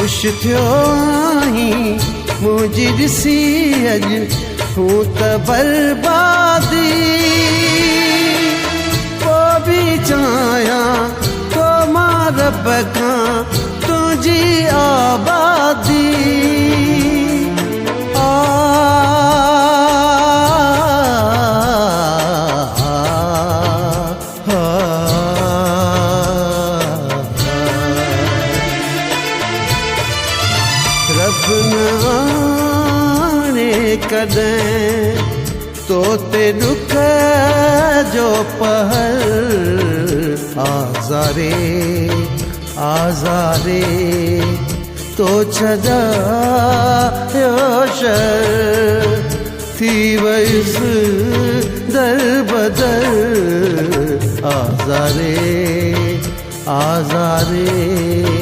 ख़ुश थियो आहीं मुंहिंजी ॾिसी अॼु तूं त बर्बादी पोइ बि चाहियां तो मां रब खां तुंहिंजी आबादी रब न आणे कॾहिं तो ते दुख जो पहर आज़ारे आज़ारे तो छॾायो शर थी वयुसि दर बदर आज़ारे आज़ारे